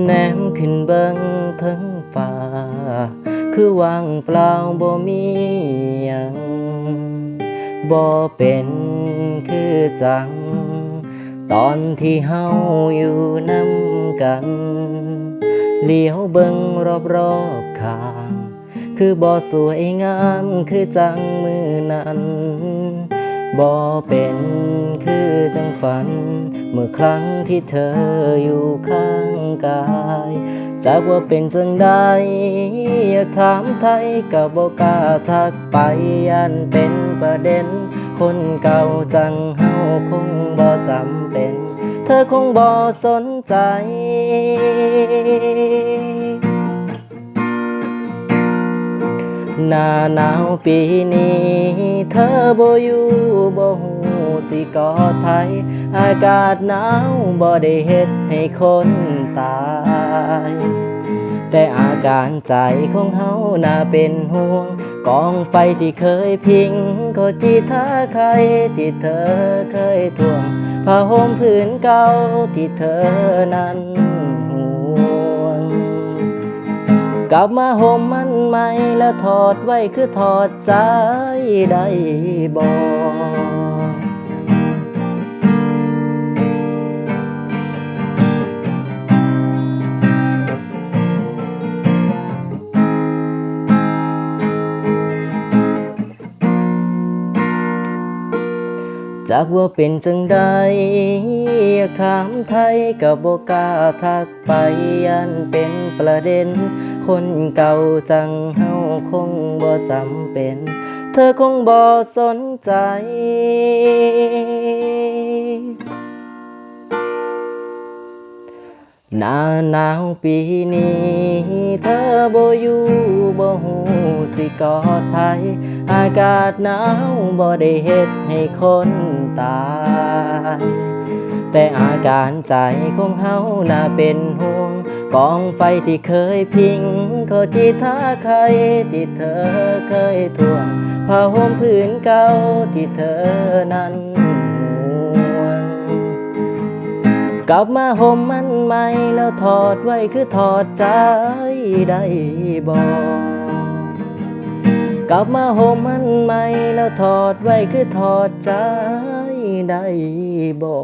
แนมขึ้นเบิ่งทั้งฟ้าคือว่างเปล่าบ่มีหยังบ่เป็นคือจังตอนที่เฮาอยู่นำกันเลี้ยวเบิ่งรอบๆข้างคือบ่สวยงามคือจังมือนั้นบ่เป็นคือจังฝันเมื่อครั้งที่เธออยู่ข้างกายจากว่าเป็นจังใดอยากถามไทยก็บ่กล้าทักไปยันเป็นประเด็นคนเก่าจังเฮาคงบ่จำเป็นเธอคงบ่สนใจหน้าหนาวปีนี้เธอบ่อยู่บ่ฮู้สิกอดไผอากาศหนาวบ่ได้เฮ็ดให้คนตายแต่อาการใจของเฮาน่าเป็นห่วงกองไฟที่เคยพิงก็จิตาใครที่เธอเคยทวงผ้าห่มผืนเก่าที่เธอนั้นห่วงกลับมาห่มมันใหม่แล้วถอดไว้คือถอดใจได้บ่จากว่าเป็นจังใดอยากถามไทยก็บ่กล้าทักไปยันเป็นประเด็นคนเก่าจังเฮาคงบ่จำเป็นเธอคงบ่สนใจหน้าหนาวปีนี้เธอบ่อยู่บ่ฮู้สิกอดไผอากาศหนาวบ่ได้เฮ็ดให้คนตายแต่อาการใจของเฮาน่าเป็นห่วงกองไฟที่เคยพิงก็จิตาใครที่เธอเคยทวงผ้าห่มผืนเก่าที่เธอนั้นกลับมาห่มมันใหม่แล้วถอดไว้คือถอดใจได้บ่กลับมาห่มมันใหม่แล้วถอดไว้คือถอดใจได้บ่